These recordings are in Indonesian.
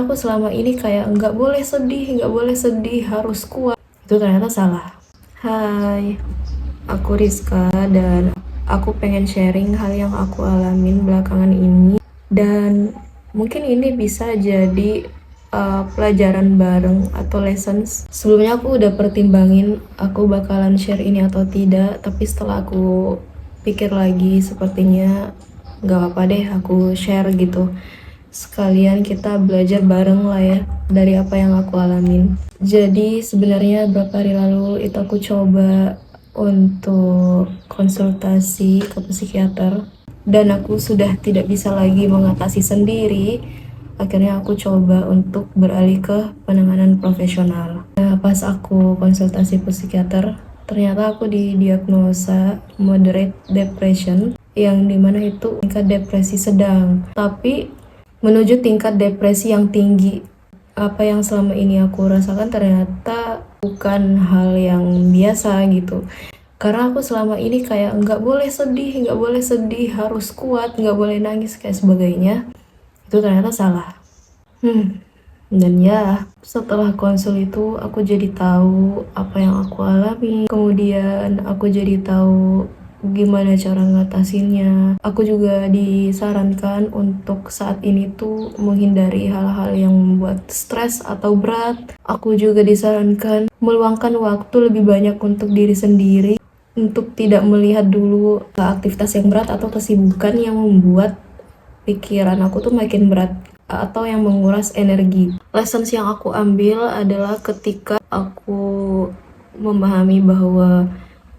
aku selama ini kayak nggak boleh sedih, harus kuat. Itu ternyata salah. Hai, aku Rizka dan aku pengen sharing hal yang aku alamin belakangan ini. Dan mungkin ini bisa jadi pelajaran bareng atau lessons. Sebelumnya aku udah pertimbangin aku bakalan share ini atau tidak, tapi setelah aku pikir lagi sepertinya nggak apa-apa deh aku share gitu. Sekalian kita belajar bareng lah ya dari apa yang aku alamin. Jadi sebenarnya beberapa hari lalu itu aku coba untuk konsultasi ke psikiater dan aku sudah tidak bisa lagi mengatasi sendiri. Akhirnya aku coba untuk beralih ke penanganan profesional. Nah, pas aku konsultasi psikiater, ternyata aku didiagnosa moderate depression, yang dimana itu tingkat depresi sedang, tapi menuju tingkat depresi yang tinggi. Apa yang selama ini aku rasakan ternyata bukan hal yang biasa gitu. Karena aku selama ini kayak nggak boleh sedih, harus kuat, nggak boleh nangis kayak sebagainya. Itu ternyata salah. Dan ya, setelah konsul itu aku jadi tahu apa yang aku alami. Kemudian aku jadi tahu gimana cara ngatasinnya. Aku juga disarankan untuk saat ini tuh menghindari hal-hal yang membuat stres atau berat. Aku juga disarankan meluangkan waktu lebih banyak untuk diri sendiri, untuk tidak melihat dulu aktivitas yang berat atau kesibukan yang membuat pikiran aku tuh makin berat atau yang menguras energi. Lessons yang aku ambil adalah ketika aku memahami bahwa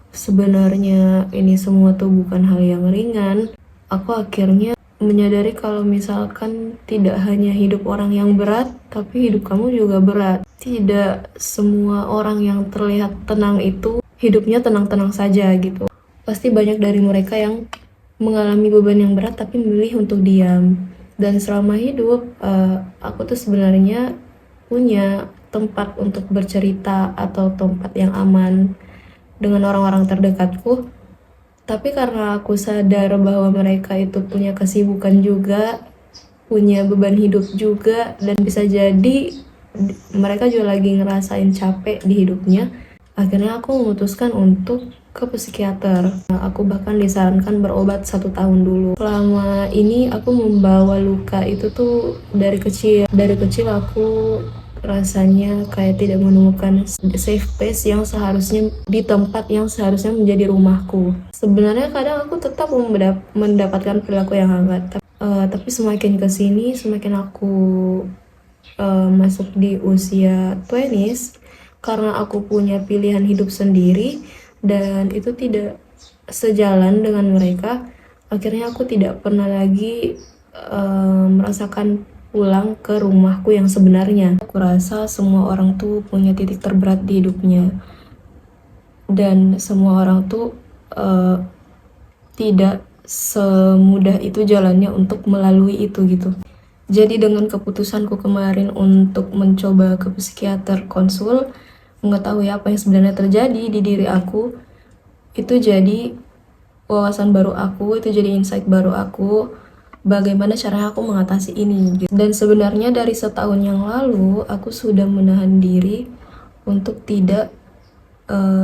sebenarnya ini semua tuh bukan hal yang ringan, aku akhirnya menyadari kalau misalkan tidak hanya hidup orang yang berat, tapi hidup kamu juga berat. Tidak semua orang yang terlihat tenang itu hidupnya tenang-tenang saja gitu. Pasti banyak dari mereka yang mengalami beban yang berat tapi memilih untuk diam. Dan selama hidup, aku tuh sebenarnya punya tempat untuk bercerita atau tempat yang aman dengan orang-orang terdekatku. Tapi karena aku sadar bahwa mereka itu punya kesibukan juga, punya beban hidup juga, dan bisa jadi mereka juga lagi ngerasain capek di hidupnya, akhirnya aku memutuskan untuk ke psikiater. Aku bahkan disarankan berobat 1 tahun dulu. Selama ini aku membawa luka itu tuh dari kecil. Dari kecil aku rasanya kayak tidak menemukan safe place yang seharusnya di tempat yang seharusnya menjadi rumahku. Sebenarnya kadang aku tetap mendapatkan perilaku yang hangat. Tapi semakin kesini, semakin aku masuk di usia 20s, karena aku punya pilihan hidup sendiri dan itu tidak sejalan dengan mereka, akhirnya aku tidak pernah lagi merasakan pulang ke rumahku yang sebenarnya. Aku rasa semua orang tuh punya titik terberat di hidupnya dan semua orang tuh tidak semudah itu jalannya untuk melalui itu gitu. Jadi dengan keputusanku kemarin untuk mencoba ke psikiater konsul, mengetahui apa yang sebenarnya terjadi di diri aku, itu jadi wawasan baru aku, itu jadi insight baru aku, bagaimana caranya aku mengatasi ini. Dan sebenarnya dari setahun yang lalu, aku sudah menahan diri untuk tidak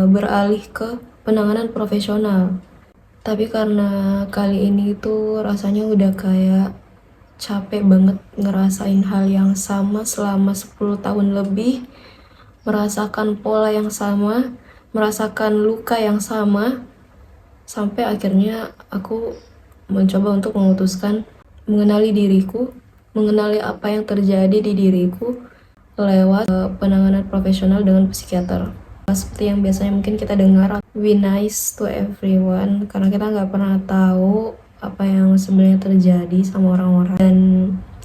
beralih ke penanganan profesional. Tapi karena kali ini tuh rasanya udah kayak capek banget ngerasain hal yang sama selama 10 tahun lebih, merasakan pola yang sama, merasakan luka yang sama, sampai akhirnya aku mencoba untuk memutuskan mengenali diriku, mengenali apa yang terjadi di diriku lewat penanganan profesional dengan psikiater. Seperti yang biasanya mungkin kita dengar, be nice to everyone, karena kita nggak pernah tahu apa yang sebenarnya terjadi sama orang-orang. Dan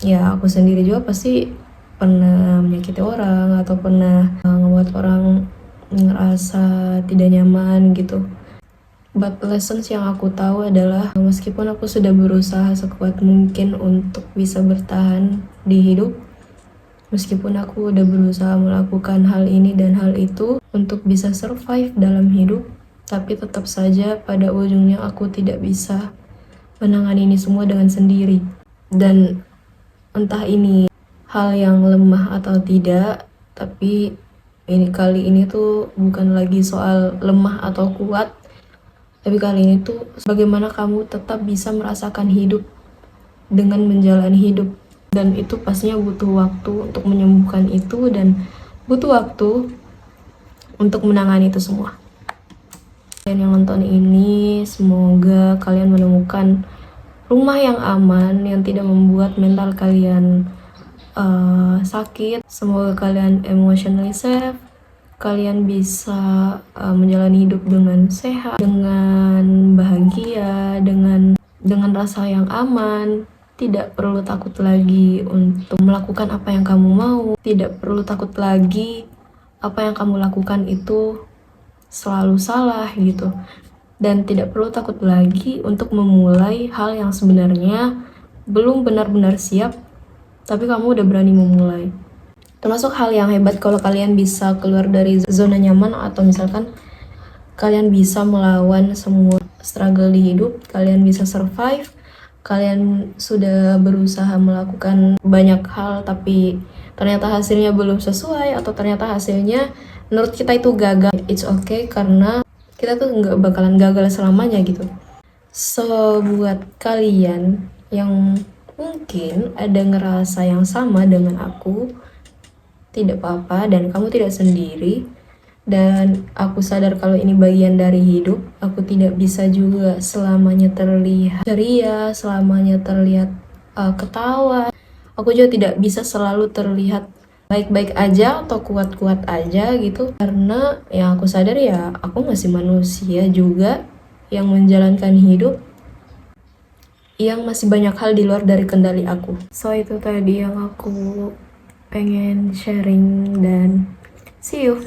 ya aku sendiri juga pasti pernah menyakiti orang atau pernah ngebuat orang ngerasa tidak nyaman gitu. But lessons yang aku tahu adalah meskipun aku sudah berusaha sekuat mungkin untuk bisa bertahan di hidup, meskipun aku udah berusaha melakukan hal ini dan hal itu untuk bisa survive dalam hidup, tapi tetap saja pada ujungnya aku tidak bisa menangani ini semua dengan sendiri. Dan entah ini hal yang lemah atau tidak, tapi kali ini tuh bukan lagi soal lemah atau kuat, tapi kali ini tuh bagaimana kamu tetap bisa merasakan hidup dengan menjalani hidup. Dan itu pastinya butuh waktu untuk menyembuhkan itu, dan butuh waktu untuk menangani itu semua. Kalian yang nonton ini, semoga kalian menemukan rumah yang aman, yang tidak membuat mental kalian sakit. Semoga kalian emotionally safe, kalian bisa menjalani hidup dengan sehat, dengan bahagia, dengan rasa yang aman. Tidak perlu takut lagi untuk melakukan apa yang kamu mau. Tidak perlu takut lagi apa yang kamu lakukan itu selalu salah gitu. Dan tidak perlu takut lagi untuk memulai hal yang sebenarnya belum benar-benar siap, tapi kamu udah berani memulai. Termasuk hal yang hebat kalau kalian bisa keluar dari zona nyaman, atau misalkan kalian bisa melawan semua struggle di hidup, kalian bisa survive, kalian sudah berusaha melakukan banyak hal tapi ternyata hasilnya belum sesuai, atau ternyata hasilnya menurut kita itu gagal. It's okay, karena kita tuh nggak bakalan gagal selamanya gitu. So buat kalian yang mungkin ada ngerasa yang sama dengan aku, tidak apa-apa, dan kamu tidak sendiri. Dan aku sadar kalau ini bagian dari hidup. Aku tidak bisa juga selamanya terlihat ceria, selamanya terlihat ketawa. Aku juga tidak bisa selalu terlihat baik-baik aja atau kuat-kuat aja gitu. Karena yang aku sadar ya, aku masih manusia juga yang menjalankan hidup, yang masih banyak hal di luar dari kendali aku. So itu tadi yang aku pengen sharing, dan see you.